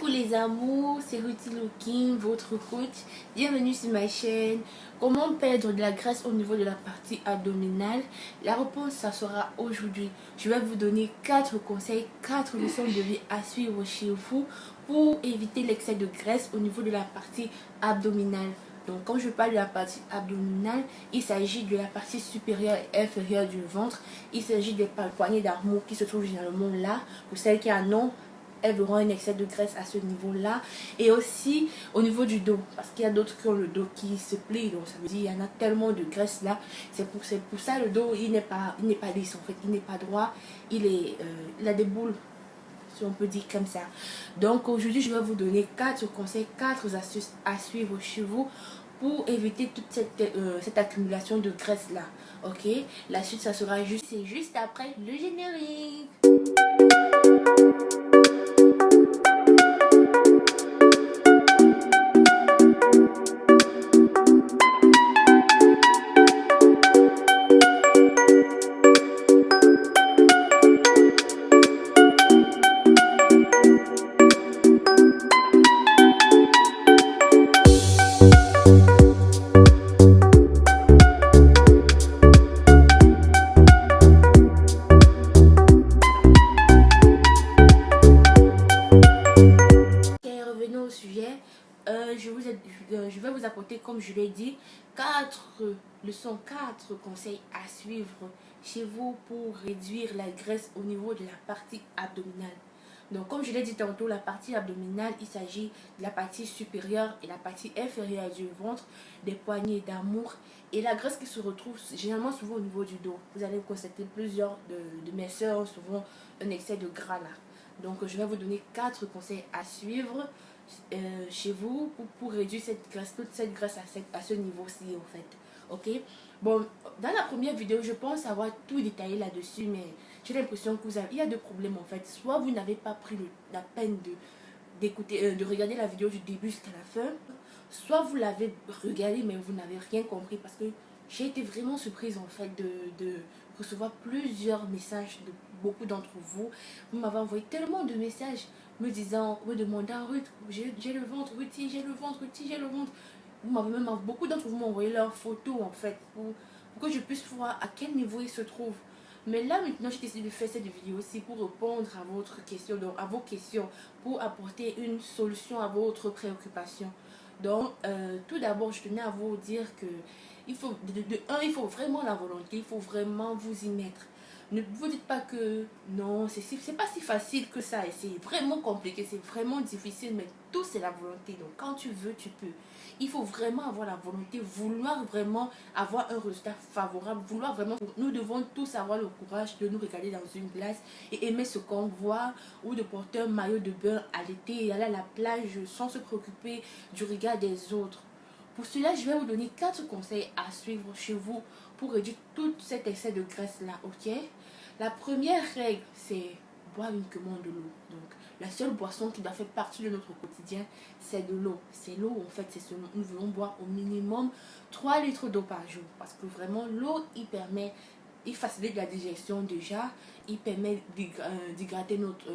Coucou les amours, c'est Ruthie Looking, votre coach. Bienvenue sur ma chaîne. Comment perdre de la graisse au niveau de la partie abdominale? La réponse, ça sera aujourd'hui. Je vais vous donner 4 conseils, 4 leçons de vie à suivre chez vous pour éviter l'excès de graisse au niveau de la partie abdominale. Donc quand je parle de la partie abdominale, il s'agit de la partie supérieure et inférieure du ventre. Il s'agit des poignées d'amour qui se trouvent généralement là. Pour celles qui en ont, elles auront un excès de graisse à ce niveau-là. Et aussi au niveau du dos. Parce qu'il y a d'autres qui ont le dos qui se plie. Donc ça veut dire qu'il y en a tellement de graisse là. C'est pour ça le dos, il n'est pas lisse en fait. Il n'est pas droit. Il a des boules, si on peut dire comme ça. Donc aujourd'hui, je vais vous donner 4 conseils, 4 astuces à suivre chez vous pour éviter toute cette accumulation de graisse là. Ok, la suite ça sera juste après le générique. Au sujet, je vais vous apporter, comme je l'ai dit, 4 leçons, 4 conseils à suivre chez vous pour réduire la graisse au niveau de la partie abdominale. Donc comme je l'ai dit tantôt, la partie abdominale, il s'agit de la partie supérieure et la partie inférieure du ventre, des poignées d'amour et la graisse qui se retrouve généralement souvent au niveau du dos. Vous allez constater plusieurs de mes soeurs ont souvent un excès de gras là. Donc je vais vous donner 4 conseils à suivre chez vous pour réduire toute cette graisse à ce niveau-ci en fait. Ok, bon, dans la première vidéo je pense avoir tout détaillé là-dessus, mais j'ai l'impression que il y a deux problèmes en fait. Soit vous n'avez pas pris la peine d'écouter, de regarder la vidéo du début jusqu'à la fin, soit vous l'avez regardé mais vous n'avez rien compris, parce que j'ai été vraiment surprise en fait de recevoir plusieurs messages de beaucoup d'entre vous. Vous m'avez envoyé tellement de messages me demandant: Ruth, j'ai le ventre, Ruthie, j'ai le ventre, Ruthie, j'ai le ventre. Vous m'avez même, beaucoup d'entre vous m'ont envoyé leurs photos en fait pour que je puisse voir à quel niveau ils se trouvent. Mais là maintenant j'ai décidé de faire cette vidéo aussi pour répondre à votre question, donc à vos questions, pour apporter une solution à votre préoccupation. Donc tout d'abord je tenais à vous dire que il faut il faut vraiment la volonté, il faut vraiment vous y mettre. Ne vous dites pas que non, c'est pas si facile que ça, et c'est vraiment compliqué, c'est vraiment difficile, mais tout c'est la volonté. Donc quand tu veux, tu peux. Il faut vraiment avoir la volonté, vouloir vraiment avoir un résultat favorable, vouloir vraiment. Nous devons tous avoir le courage de nous regarder dans une glace et aimer ce qu'on voit, ou de porter un maillot de bain à l'été et aller à la plage sans se préoccuper du regard des autres. Pour cela, je vais vous donner 4 conseils à suivre chez vous pour réduire tout cet excès de graisse là, ok? La première règle, c'est boire uniquement de l'eau. Donc, la seule boisson qui doit faire partie de notre quotidien, c'est de l'eau. C'est l'eau, en fait, nous voulons boire au minimum 3 litres d'eau par jour. Parce que vraiment, l'eau, il facilite la digestion déjà, il permet d'hydrater notre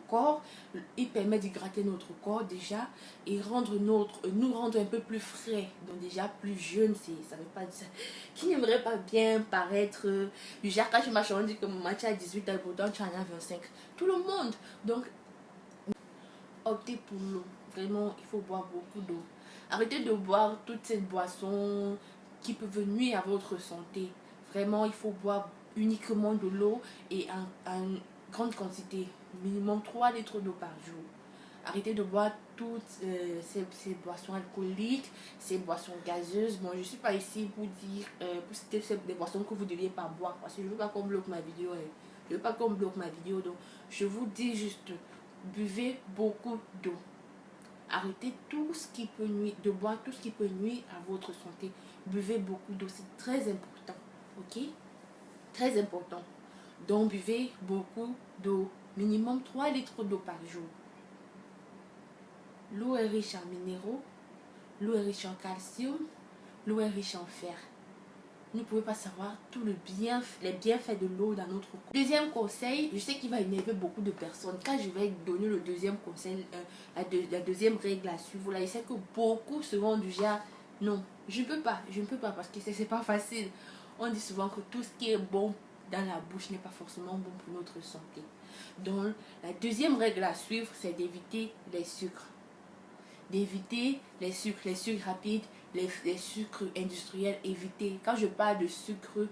corps, il permet d'hydrater notre corps déjà et nous rendre un peu plus frais, donc déjà plus jeune. Ça veut pas dire qui n'aimerait pas bien paraître du genre, quand je m'achète, on dit que mon match à 18 ans et pourtant tu en as 25, tout le monde. Donc optez pour l'eau, vraiment il faut boire beaucoup d'eau. Arrêtez de boire toutes ces boissons qui peuvent nuire à votre santé. Vraiment il faut boire uniquement de l'eau et en grande quantité, minimum 3 litres d'eau par jour. Arrêtez de boire toutes ces boissons alcooliques, ces boissons gazeuses. Bon, je ne suis pas ici pour dire, pour citer des boissons que vous ne deviez pas boire, parce que je ne veux pas qu'on bloque ma vidéo. Je veux pas qu'on bloque ma vidéo, donc je vous dis juste, buvez beaucoup d'eau. Arrêtez tout ce qui peut nuire, de boire tout ce qui peut nuire à votre santé. Buvez beaucoup d'eau, c'est très important, ok? Très important. Donc buvez beaucoup d'eau, minimum 3 litres d'eau par jour. L'eau est riche en minéraux, l'eau est riche en calcium, l'eau est riche en fer. Vous ne pouvez pas savoir tout les bienfaits de l'eau dans notre corps. Deuxième conseil, je sais qu'il va énerver beaucoup de personnes. Quand je vais donner le deuxième conseil, la deuxième règle à suivre, là, je sais que beaucoup seront du genre, non, je ne peux pas parce que c'est pas facile. On dit souvent que tout ce qui est bon dans la bouche n'est pas forcément bon pour notre santé. Donc, la deuxième règle à suivre, c'est d'éviter les sucres. D'éviter les sucres rapides, les sucres industriels, éviter. Quand je parle de sucre,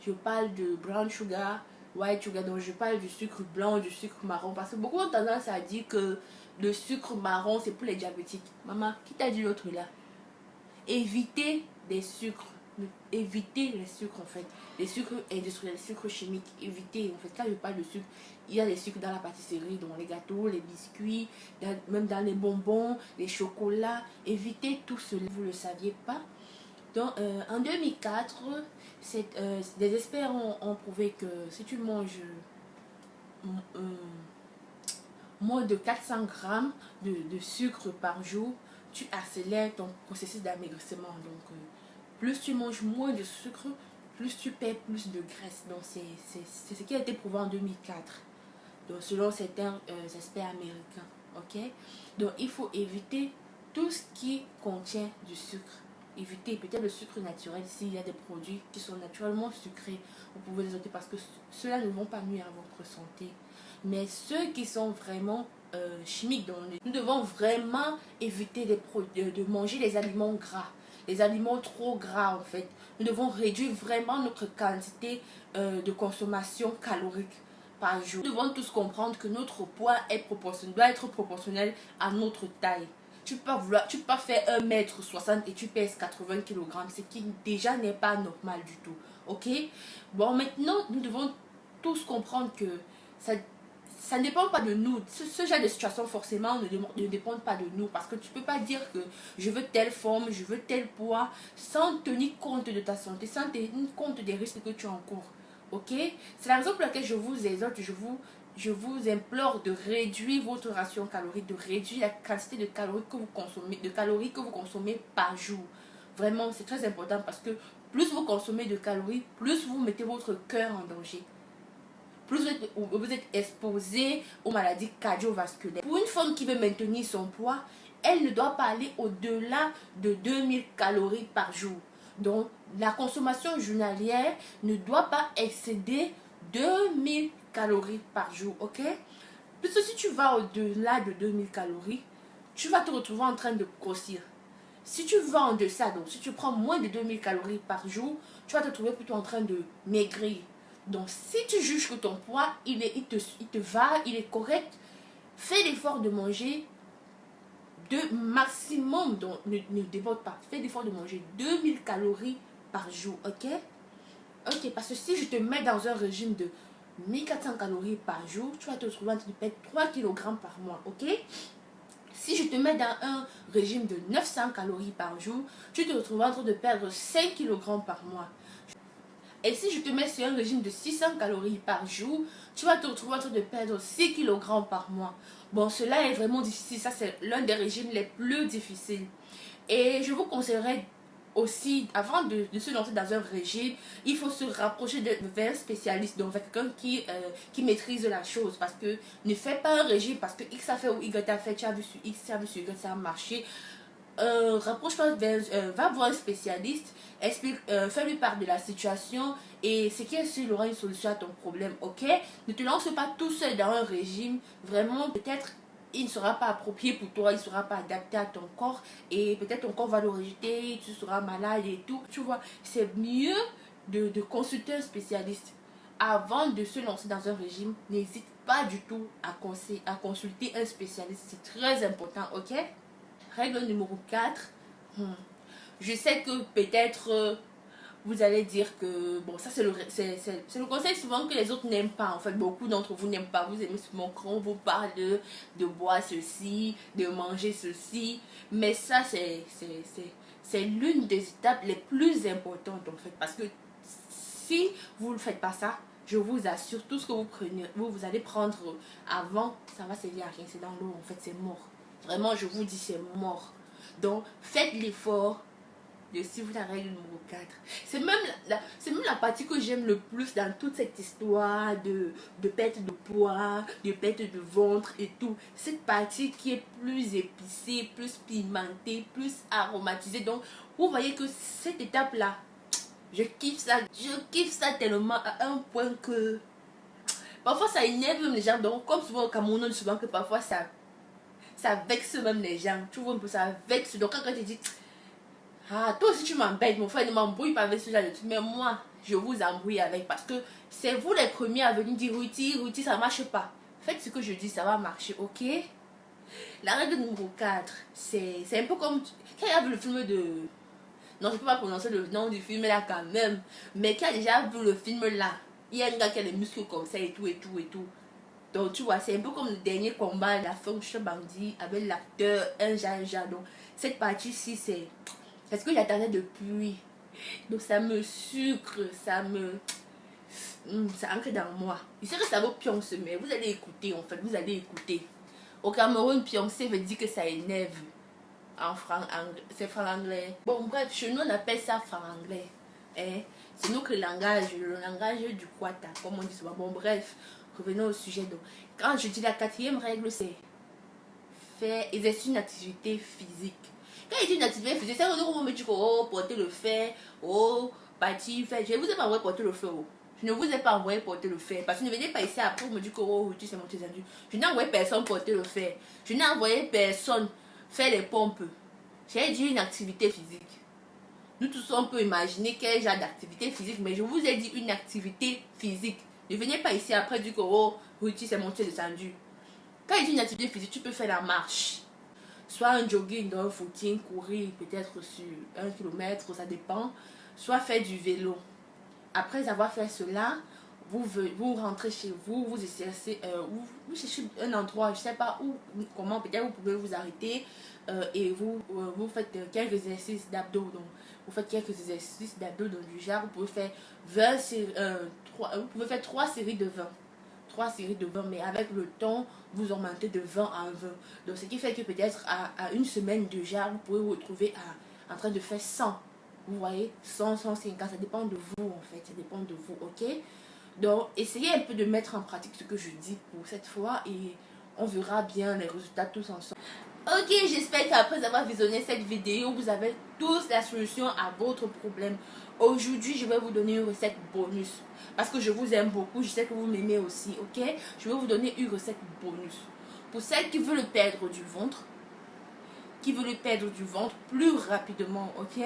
je parle de brown sugar, white sugar, donc je parle du sucre blanc, du sucre marron. Parce que beaucoup ont tendance à dire que le sucre marron, c'est pour les diabétiques. Maman, qui t'a dit l'autre là? Éviter des sucres. Éviter les sucres en fait. Les sucres industriels, les sucres chimiques. Éviter en fait. Quand je parle de sucre, il y a des sucres dans la pâtisserie, dans les gâteaux, les biscuits, même dans les bonbons, les chocolats. Évitez tout cela. Vous ne le saviez pas. Donc en 2004, des experts ont prouvé que si tu manges moins de 400 grammes de sucre par jour, tu accélères ton processus d'amaigrissement. Donc, plus tu manges moins de sucre, plus tu perds plus de graisse. Donc, c'est ce qui a été prouvé en 2004. Donc, selon certains experts américains. Ok? Donc, il faut éviter tout ce qui contient du sucre. Éviter peut-être le sucre naturel. S'il y a des produits qui sont naturellement sucrés, vous pouvez les ôter parce que ceux-là ne vont pas nuire à votre santé. Mais ceux qui sont vraiment chimiques, nous devons vraiment éviter de manger les aliments gras, les aliments trop gras en fait. Nous devons réduire vraiment notre quantité de consommation calorique par jour. Nous devons tous comprendre que notre poids doit être proportionnel à notre taille. Tu peux pas faire 1m60 et tu pèses 80 kg, ce qui déjà n'est pas normal du tout. Ok? Bon, maintenant, nous devons tous comprendre que ça ne dépend pas de nous. Ce genre de situation forcément ne dépend pas de nous. Parce que tu ne peux pas dire que je veux telle forme, je veux tel poids, sans tenir compte de ta santé, sans tenir compte des risques que tu encours. Ok? C'est la raison pour laquelle je vous exhorte, je vous implore de réduire votre ration calorique, de réduire la quantité de calories que vous consommez par jour. Vraiment, c'est très important parce que plus vous consommez de calories, plus vous mettez votre cœur en danger. Plus vous êtes exposé aux maladies cardiovasculaires. Pour une femme qui veut maintenir son poids, elle ne doit pas aller au-delà de 2000 calories par jour. Donc, la consommation journalière ne doit pas excéder 2000 calories par jour, ok? Puisque si tu vas au-delà de 2000 calories, tu vas te retrouver en train de grossir. Si tu vas en deçà, donc si tu prends moins de 2000 calories par jour, tu vas te trouver plutôt en train de maigrir. Donc, si tu juges que ton poids, il te va, il est correct, fais l'effort de manger de maximum, donc ne déborde pas. Fais l'effort de manger 2000 calories par jour, ok? Ok, parce que si je te mets dans un régime de 1400 calories par jour, tu vas te retrouver en train de perdre 3 kg par mois, ok? Si je te mets dans un régime de 900 calories par jour, tu te retrouves en train de perdre 5 kg par mois. Et si je te mets sur un régime de 600 calories par jour, tu vas te retrouver en train de perdre 6 kg par mois. Bon, cela est vraiment difficile. Ça, c'est l'un des régimes les plus difficiles. Et je vous conseillerais aussi, avant de se lancer dans un régime, il faut se rapprocher d'un spécialiste, donc quelqu'un qui maîtrise la chose. Parce que ne fais pas un régime parce que X a fait ou Y a fait, tu as vu sur X, tu as vu sur Y, ça a marché. Rapproche-toi, va voir un spécialiste, fais-lui part de la situation et ce qui est sûr, il aura une solution à ton problème, ok? Ne te lance pas tout seul dans un régime, vraiment, peut-être il ne sera pas approprié pour toi, il ne sera pas adapté à ton corps et peut-être ton corps va le rejeter, tu seras malade et tout, tu vois, c'est mieux de consulter un spécialiste avant de se lancer dans un régime. N'hésite pas du tout à consulter un spécialiste, c'est très important, ok? Règle numéro 4. Je sais que peut-être vous allez dire que bon, ça c'est le conseil souvent que les autres n'aiment pas. En fait, beaucoup d'entre vous n'aiment pas. Vous aimez souvent quand on vous parle de boire ceci, de manger ceci. Mais ça, c'est l'une des étapes les plus importantes en fait. Parce que si vous ne faites pas ça, je vous assure, tout ce que vous prenez, vous allez prendre avant, ça va servir à rien. C'est dans l'eau, en fait, c'est mort. Vraiment, je vous dis, c'est mort. Donc, faites l'effort de suivre la règle numéro 4. C'est même la partie que j'aime le plus dans toute cette histoire de perte de poids, de perte de ventre et tout. Cette partie qui est plus épicée, plus pimentée, plus aromatisée. Donc, vous voyez que cette étape-là, je kiffe ça tellement à un point que parfois ça énerve même les gens. Donc, comme souvent au Cameroun, on dit souvent que parfois ça vexe même les gens. Tu vois un peu, ça vexe. Donc, quand tu dis, ah, toi aussi tu m'embêtes, mon frère ne m'embrouille pas avec ce genre de truc. Mais moi, je vous embrouille avec. Parce que c'est vous les premiers à venir dire, Ruti, ça marche pas. Faites ce que je dis, ça va marcher, ok? La règle numéro 4, c'est un peu comme quand il y a vu le film de... Non, je peux pas prononcer le nom du film là quand même. Mais qui a déjà vu le film là, il y a un gars qui a les muscles comme ça et tout. Donc tu vois, c'est un peu comme le dernier combat, la fonction bandit avec l'acteur, un genre. Donc cette partie-ci, c'est ce que j'attendais depuis. Donc ça me sucre, ça ancre dans moi. Je sais que ça vaut pioncer, mais vous allez écouter en fait, vous allez écouter. Au Cameroun, pioncer veut dire que ça énerve. C'est franc-anglais. Bon, bref, chez nous, on appelle ça franc-anglais. Hein? C'est nous que le langage du Kwata, comme on dit souvent. Bon, bref, revenons au sujet. Donc, quand je dis la quatrième règle, c'est faire exercer une activité physique. Quand je dis une activité physique, c'est que vous me dites, oh, porter le fer, oh, bâtir, faire. Je ne vous ai pas envoyé porter le fer. Oh. Je ne vous ai pas envoyé porter le fer. Parce que ne venez pas ici après, vous me dites que, oh, tu sais, mon tendu. Je n'ai envoyé personne porter le fer. Je n'ai envoyé personne faire les pompes. J'ai dit une activité physique. Nous tous on peut imaginer quel genre d'activité physique, mais je vous ai dit une activité physique. Ne venez pas ici après dire que oh, Ruti c'est monté descendu. Quand il dit une activité physique, tu peux faire la marche. Soit un jogging, un footing, courir peut-être sur 1 kilomètre, ça dépend. Soit faire du vélo. Après avoir fait cela, vous rentrez chez vous, vous exercez, vous cherchez un endroit, je ne sais pas où, comment, peut-être vous pouvez vous arrêter et vous faites quelques exercices d'abdos. Donc, vous faites quelques exercices d'abdos dans du genre, vous pouvez faire 3 séries de 20. 3 séries de 20, mais avec le temps, vous augmentez de 20 en 20. Donc, ce qui fait que peut-être à une semaine déjà, vous pouvez vous retrouver en train de faire 100. Vous voyez, 100, 150, ça dépend de vous en fait, ça dépend de vous, ok? Donc, essayez un peu de mettre en pratique ce que je dis pour cette fois et on verra bien les résultats tous ensemble. Ok, j'espère qu'après avoir visionné cette vidéo, vous avez tous la solution à votre problème. Aujourd'hui, je vais vous donner une recette bonus. Parce que je vous aime beaucoup, je sais que vous m'aimez aussi, ok? Je vais vous donner une recette bonus. Pour celles qui veulent perdre du ventre, plus rapidement, ok?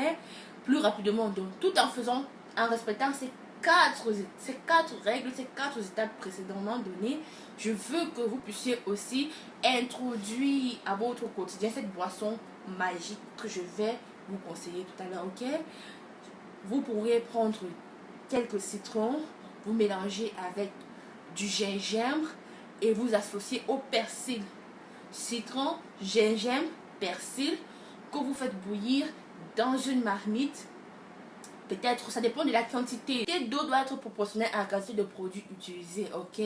Plus rapidement, donc tout en respectant ces quatre règles, ces 4 étapes précédemment données, je veux que vous puissiez aussi introduire à votre quotidien cette boisson magique que je vais vous conseiller tout à l'heure, ok? Vous pourrez prendre quelques citrons, vous mélangez avec du gingembre et vous associez au persil. Citron, gingembre, persil que vous faites bouillir dans une marmite. Peut-être, ça dépend de la quantité. L'eau doit être proportionnelle à la quantité de produits utilisés, ok?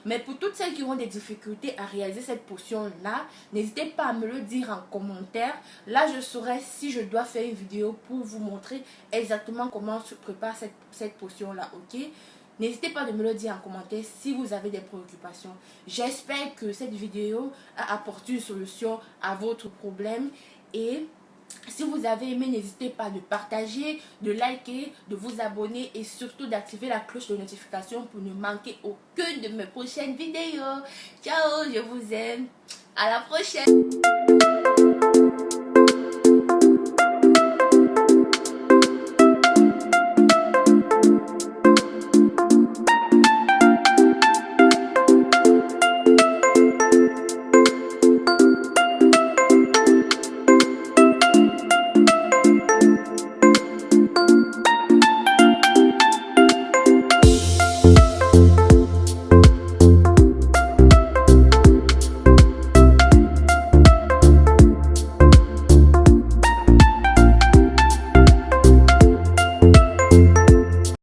Mais pour toutes celles qui ont des difficultés à réaliser cette potion-là, n'hésitez pas à me le dire en commentaire. Là, je saurai si je dois faire une vidéo pour vous montrer exactement comment se prépare cette potion-là, ok? N'hésitez pas à me le dire en commentaire si vous avez des préoccupations. J'espère que cette vidéo a apporté une solution à votre problème et si vous avez aimé, n'hésitez pas de partager, de liker, de vous abonner et surtout d'activer la cloche de notification pour ne manquer aucune de mes prochaines vidéos. Ciao, je vous aime. À la prochaine.